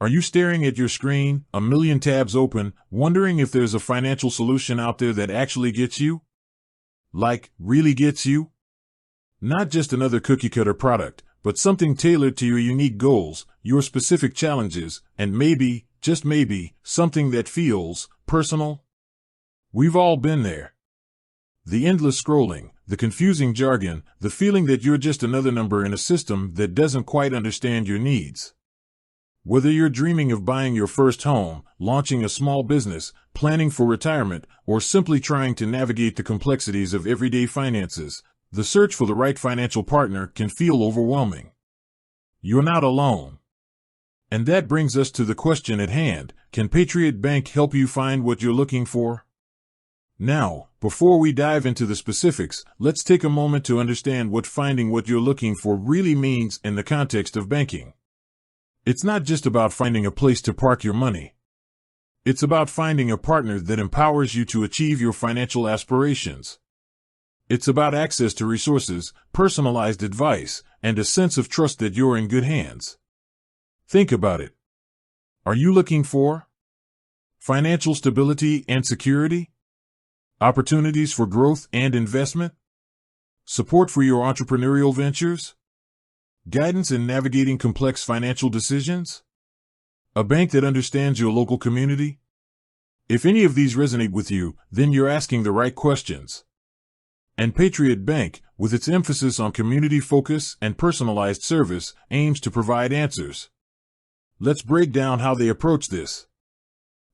Are you staring at your screen, a million tabs open, wondering if there's a financial solution out there that actually gets you? Like, really gets you? Not just another cookie-cutter product, but something tailored to your unique goals, your specific challenges, and maybe, just maybe, something that feels personal? We've all been there. The endless scrolling, the confusing jargon, the feeling that you're just another number in a system that doesn't quite understand your needs. Whether you're dreaming of buying your first home, launching a small business, planning for retirement, or simply trying to navigate the complexities of everyday finances, the search for the right financial partner can feel overwhelming. You're not alone. And that brings us to the question at hand: can Patriot Bank help you find what you're looking for? Now, before we dive into the specifics, let's take a moment to understand what finding what you're looking for really means in the context of banking. It's not just about finding a place to park your money. It's about finding a partner that empowers you to achieve your financial aspirations. It's about access to resources, personalized advice, and a sense of trust that you're in good hands. Think about it. Are you looking for financial stability and security? Opportunities for growth and investment? Support for your entrepreneurial ventures? Guidance in navigating complex financial decisions? A bank that understands your local community? If any of these resonate with you, then you're asking the right questions. And Patriot Bank, with its emphasis on community focus and personalized service, aims to provide answers. Let's break down how they approach this.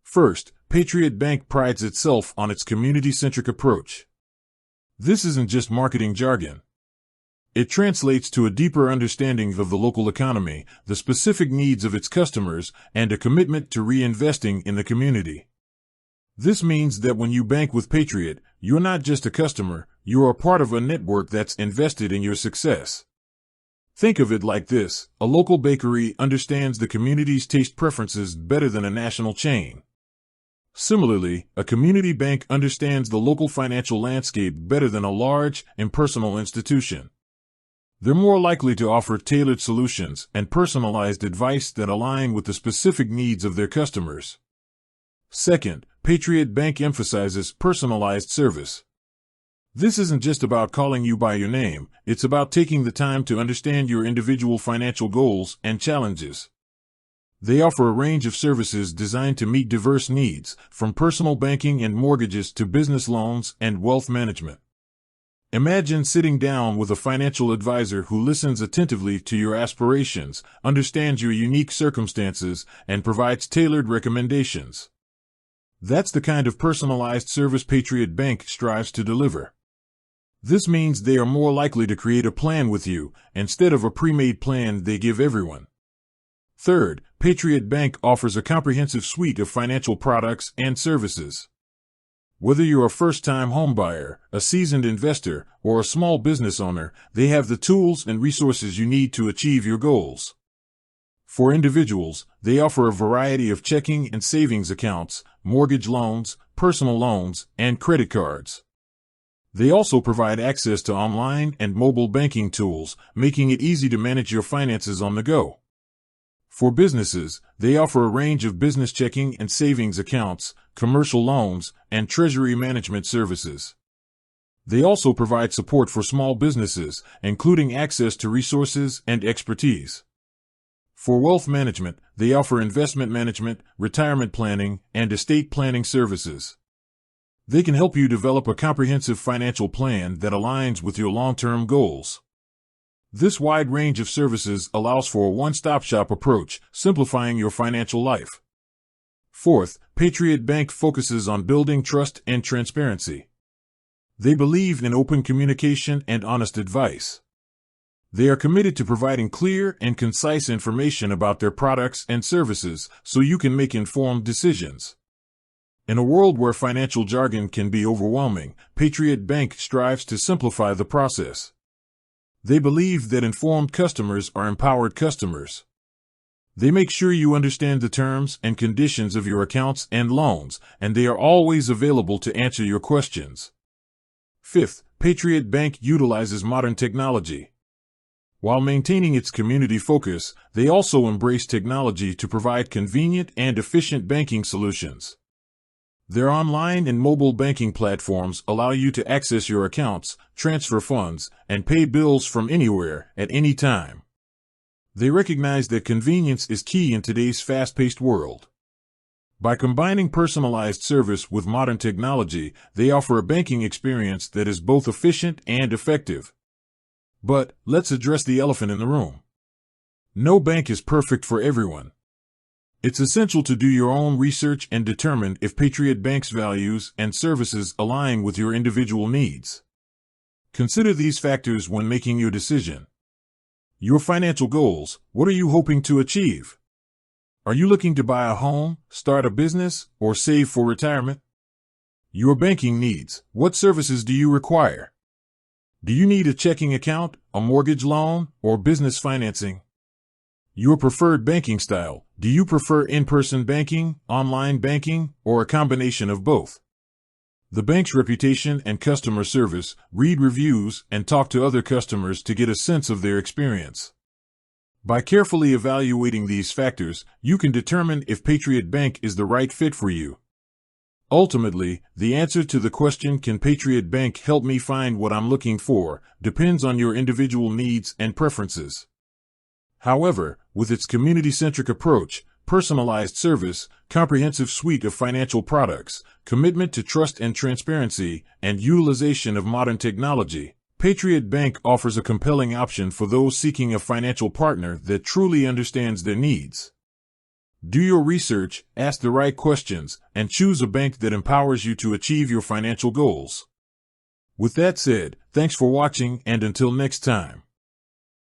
First, Patriot Bank prides itself on its community-centric approach. This isn't just marketing jargon. It translates to a deeper understanding of the local economy, the specific needs of its customers, and a commitment to reinvesting in the community. This means that when you bank with Patriot, you're not just a customer, you're a part of a network that's invested in your success. Think of it like this: a local bakery understands the community's taste preferences better than a national chain. Similarly, a community bank understands the local financial landscape better than a large, impersonal institution. They're more likely to offer tailored solutions and personalized advice that align with the specific needs of their customers. Second, Patriot Bank emphasizes personalized service. This isn't just about calling you by your name, it's about taking the time to understand your individual financial goals and challenges. They offer a range of services designed to meet diverse needs, from personal banking and mortgages to business loans and wealth management. Imagine sitting down with a financial advisor who listens attentively to your aspirations, understands your unique circumstances, and provides tailored recommendations. That's the kind of personalized service Patriot Bank strives to deliver. This means they are more likely to create a plan with you, instead of a pre-made plan they give everyone. Third, Patriot Bank offers a comprehensive suite of financial products and services. Whether you're a first-time homebuyer, a seasoned investor, or a small business owner, they have the tools and resources you need to achieve your goals. For individuals, they offer a variety of checking and savings accounts, mortgage loans, personal loans, and credit cards. They also provide access to online and mobile banking tools, making it easy to manage your finances on the go. For businesses, they offer a range of business checking and savings accounts, commercial loans, and treasury management services. They also provide support for small businesses, including access to resources and expertise. For wealth management, they offer investment management, retirement planning, and estate planning services. They can help you develop a comprehensive financial plan that aligns with your long-term goals. This wide range of services allows for a one-stop-shop approach, simplifying your financial life. Fourth, Patriot Bank focuses on building trust and transparency. They believe in open communication and honest advice. They are committed to providing clear and concise information about their products and services so you can make informed decisions. In a world where financial jargon can be overwhelming, Patriot Bank strives to simplify the process. They believe that informed customers are empowered customers. They make sure you understand the terms and conditions of your accounts and loans, and they are always available to answer your questions. Fifth, Patriot Bank utilizes modern technology. While maintaining its community focus, they also embrace technology to provide convenient and efficient banking solutions. Their online and mobile banking platforms allow you to access your accounts, transfer funds, and pay bills from anywhere, at any time. They recognize that convenience is key in today's fast-paced world. By combining personalized service with modern technology, they offer a banking experience that is both efficient and effective. But let's address the elephant in the room. No bank is perfect for everyone. It's essential to do your own research and determine if Patriot Bank's values and services align with your individual needs. Consider these factors when making your decision. Your financial goals: what are you hoping to achieve? Are you looking to buy a home, start a business, or save for retirement? Your banking needs: what services do you require? Do you need a checking account, a mortgage loan, or business financing? Your preferred banking style: do you prefer in-person banking, online banking, or a combination of both? The bank's reputation and customer service: read reviews and talk to other customers to get a sense of their experience. By carefully evaluating these factors, you can determine if Patriot Bank is the right fit for you. Ultimately, the answer to the question, "Can Patriot Bank help me find what I'm looking for?" depends on your individual needs and preferences. However, with its community-centric approach, personalized service, comprehensive suite of financial products, commitment to trust and transparency, and utilization of modern technology, Patriot Bank offers a compelling option for those seeking a financial partner that truly understands their needs. Do your research, ask the right questions, and choose a bank that empowers you to achieve your financial goals. With that said, thanks for watching, and until next time.